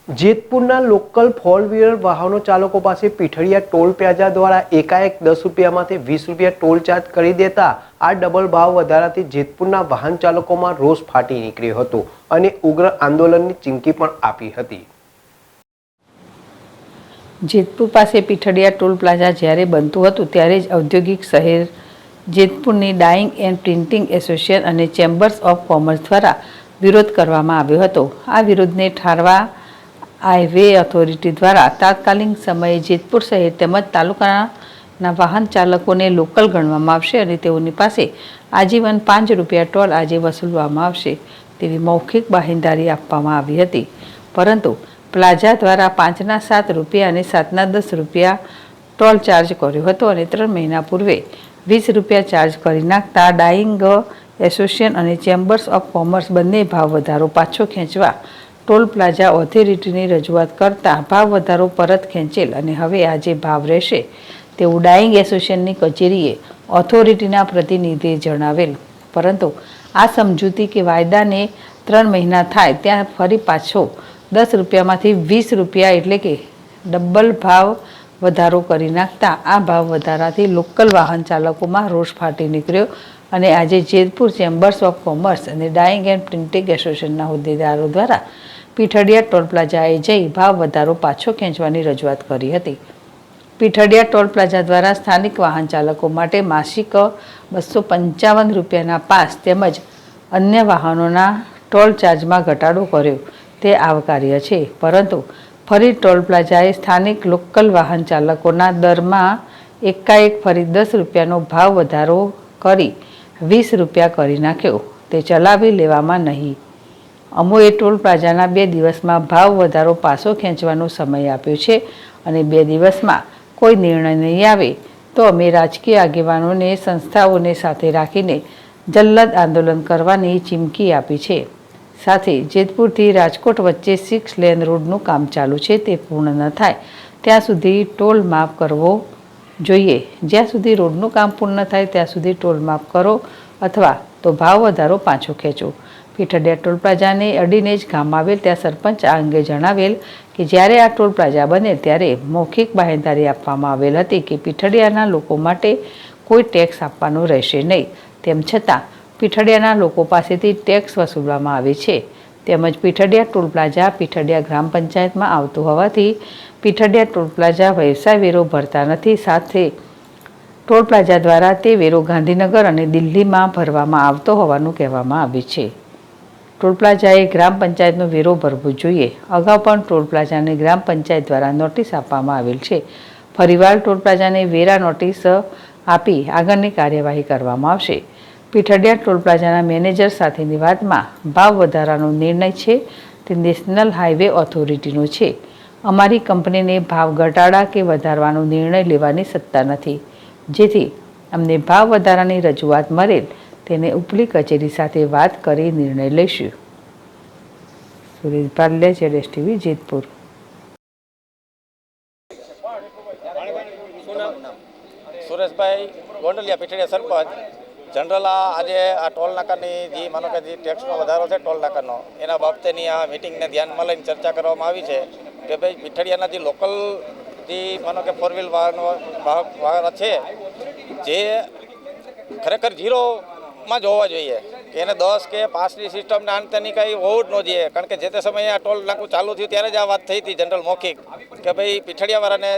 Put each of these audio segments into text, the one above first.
જેતપુરના local for wheeler વાહનો ચાલકો પાસે પીઠળિયા ટોલ પ્લાઝા દ્વારા એકાએક 10 રૂપિયામાંથી 20 રૂપિયા ટોલ ચાર્જ કરી દેતા આ ડબલ ભાવ વધારાથી જેતપુરના વાહન ચાલકોમાં રોષ ફાટી નીકળ્યો હતો અને ઉગ્ર આંદોલનની ચીમકી પણ આપી હતી। જેતપુર પાસે પીઠળિયા ટોલ પ્લાઝા જ્યારે બનતું હતું ત્યારે જ ઔદ્યોગિક શહેર જેતપુરની ડાઇંગ એન્ડ પ્રિન્ટિંગ એસોસિએશન અને ચેમ્બર્સ ઓફ કોમર્સ દ્વારા વિરોધ કરવામાં આવ્યો હતો। આ વિરોધને ઠારવા હાઈવે ઓથોરિટી દ્વારા તાત્કાલિક સમયે જેતપુર શહેર તેમજ તાલુકાના વાહન ચાલકોને લોકલ ગણવામાં આવશે અને તેઓની પાસે આજીવન 5 રૂપિયા ટોલ આજે વસૂલવામાં આવશે તેવી મૌખિક બાહેંધરી આપવામાં આવી હતી, પરંતુ પ્લાઝા દ્વારા 5ના 7 રૂપિયા અને 7ના 10 રૂપિયા ટોલ ચાર્જ કર્યો હતો અને 3 મહિના પૂર્વે 20 રૂપિયા ચાર્જ કરી નાખતા ડાઇંગ એસોસિએશન અને ચેમ્બર્સ ઓફ કોમર્સ બંને ભાવ વધારો પાછો ખેંચવા ટોલ પ્લાઝા ઓથોરિટીની રજૂઆત કરતા ભાવ વધારો પરત ખેંચેલ અને હવે આજે ભાવ રહેશે તેવું ડાઇંગ એસોસિએશનની કચેરીએ ઓથોરિટીના પ્રતિનિધિએ જણાવેલ, પરંતુ આ સમજૂતી કે વાયદાને 3 મહિના થાય ત્યાં ફરી પાછો 10 રૂપિયામાંથી 20 રૂપિયા એટલે કે ડબલ ભાવ વધારો કરી નાખતા આ ભાવ વધારાથી લોકલ વાહન ચાલકોમાં રોષ ફાટી નીકળ્યો અને આજે જેતપુર ચેમ્બર્સ ઓફ કોમર્સ અને ડાઇંગ એન્ડ પ્રિન્ટિંગ એસોસિએશનના હોદ્દેદારો દ્વારા પીઠળિયા ટોલ પ્લાઝાએ જઈ ભાવ વધારો પાછો ખેંચવાની રજૂઆત કરી હતી। પીઠળિયા ટોલ પ્લાઝા દ્વારા સ્થાનિક વાહન ચાલકો માટે માસિક 255 રૂપિયાના પાસ તેમજ અન્ય વાહનોના ટોલ ચાર્જમાં ઘટાડો કર્યો તે આવકાર્ય છે, પરંતુ ફરી ટોલ પ્લાઝાએ સ્થાનિક લોકલ વાહન ચાલકોના દરમાં એકાએક ફરી 10 રૂપિયાનો ભાવ વધારો કરી 20 રૂપિયા કરી નાખ્યો તે ચલાવી લેવામાં નહીં। અમોએ ટોલ પ્લાઝાના 2 દિવસમાં ભાવ વધારો પાછો ખેંચવાનો સમય આપ્યો છે અને 2 દિવસમાં કોઈ નિર્ણય નહીં આવે તો અમે રાજકીય આગેવાનોને સંસ્થાઓને સાથે રાખીને જલ્લદ આંદોલન કરવાની ચીમકી આપી છે। સાથે જેતપુરથી રાજકોટ વચ્ચે 6 લેન રોડનું કામ ચાલુ છે તે પૂર્ણ ન થાય ત્યાં સુધી ટોલ માફ કરવો જોઈએ। જ્યાં સુધી રોડનું કામ પૂર્ણ થાય ત્યાં સુધી ટોલ માફ કરો અથવા તો ભાવ વધારો પાછો ખેંચો। પીઠળિયા ટોલ પ્લાઝાને અડીને જ ગામ આવેલ ત્યાં સરપંચ આ અંગે જણાવેલ કે જ્યારે આ ટોલ પ્લાઝા બને ત્યારે મૌખિક બાહેંધરી આપવામાં આવેલ હતી કે પીઠળિયાના લોકો માટે કોઈ ટેક્સ આપવાનો રહેશે નહીં, તેમ છતાં પીઠળિયાના લોકો પાસેથી ટેક્સ વસૂલવામાં આવે છે તેમજ પીઠળિયા ટોલ પ્લાઝા પીઠળિયા ગ્રામ પંચાયતમાં આવતું હોવાથી પીઠળિયા ટોલ પ્લાઝા વ્યવસાય વેરો ભરતા નથી। સાથે ટોલ પ્લાઝા દ્વારા તે વેરો ગાંધીનગર અને દિલ્હીમાં ભરવામાં આવતો હોવાનું કહેવામાં આવે છે। ટોલ પ્લાઝાએ ગ્રામ પંચાયતનો વેરો ભરવો જોઈએ। અગાઉ પણ ટોલ પ્લાઝાને ગ્રામ પંચાયત દ્વારા નોટિસ આપવામાં આવેલ છે। ફરીવાર ટોલ પ્લાઝાને વેરા નોટિસ આપી આગળની કાર્યવાહી કરવામાં આવશે। પીઠળિયા ટોલ પ્લાઝાના મેનેજર સાથેની વાતમાં ભાવ વધારાનો નિર્ણય છે તે નેશનલ હાઈવે ઓથોરિટીનો છે। અમારી કંપનીને ભાવ ઘટાડા કે વધારવાનો નિર્ણય લેવાની સત્તા નથી, જેથી અમને ભાવ વધારાની રજૂઆત મળેલ તેને ઉપલી કચેરી સાથે વાત કરી નિર્ણય લઈશું। Suresh Palle, ZS TV, Jetpur. Sureshbhai Gondaliya, Pithaliya sarpanch general. આજે આ ટોલ નાકાની જે માનો કે જે ટેક્સનો વધારો છે ટોલ નાકાનો એના બાબતેની આ મિટિંગને ધ્યાનમાં લઈને ચર્ચા કરવામાં આવી છે કે ભાઈ પીઠળિયાના જે લોકલ જે માનો કે 4 વ્હીલ વાહનો છે જે ખરેખર 0માં જ હોવા જોઈએ કે એને 10 કે 5ની સિસ્ટમને આંતરની કંઈ હોવું જ ન જોઈએ, કારણ કે જે તે સમયે આ ટોલ નાકું ચાલુ થયું ત્યારે જ આ વાત થઈ હતી જનરલ મૌખિક કે ભાઈ પીઠળિયાવાળાને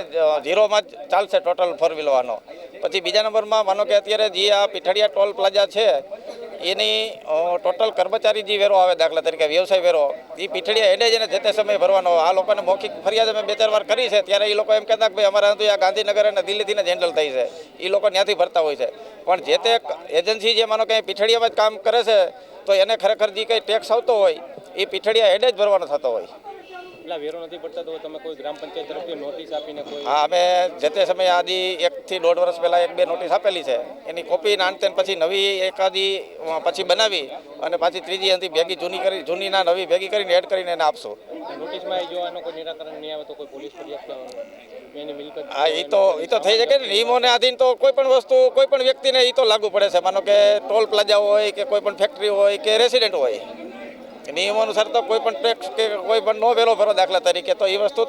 0માં જ ચાલશે ટોટલ 4 વ્હીલ વાહનો। પછી બીજા નંબરમાં માનો કે અત્યારે જે આ પીઠળિયા ટોલ પ્લાઝા છે એની ટોટલ કર્મચારી જે વેરો આવે, દાખલા તરીકે વ્યવસાય વેરો, એ પીઠળિયા હેડે જ એને જે તે સમયે ભરવાનો। આ લોકોને મૌખિક ફરિયાદ અમે 2-4 વાર કરી છે ત્યારે એ લોકો એમ કહેતા કે ભાઈ અમારે તો આ ગાંધીનગર અને દિલ્હીથી જ હેન્ડલ થઈ છે, એ લોકો ત્યાંથી ભરતા હોય છે, પણ જે તે એજન્સી જે માનો કે પીઠળિયામાં જ કામ કરે છે તો એને ખરેખર જે કંઈ ટેક્સ આવતો હોય એ પીઠળિયા હેડે જ ભરવાનો થતો હોય। એટલા વેરો નથી પડતા તો તમે કોઈ ગ્રામ પંચાયત તરફથી નોટિસ આપીને કોઈ? હા, અમે જે તે સમયે આદિ 1 થી 1.5 વર્ષ પહેલાં 1-2 નોટિસ આપેલી છે, એની કોપી નાનતે પછી નવી એકાદી પછી બનાવી અને પાછી ત્રીજી એનાથી ભેગી જૂનીના નવી ભેગી કરીને એડ કરીને એને આપશું। નોટિસમાં જો આનો કોઈ નિરાકરણ નહીં આવે તો કોઈ પોલીસ ફરિયાદ એની મિલકત? હા, એ તો થઈ શકે ને, નિયમોને આધીન તો કોઈ પણ વસ્તુ કોઈ પણ વ્યક્તિને એ તો લાગુ પડે છે, માનો કે ટોલ પ્લાઝા હોય કે કોઈ પણ ફેક્ટરી હોય કે રેસિડેન્ટ હોય, નિયમ અનુસાર તો કોઈ પણ ટેક્સ કે કોઈ પણ નો વેલો ભરો દાખલા તરીકે તો એ વસ્તુ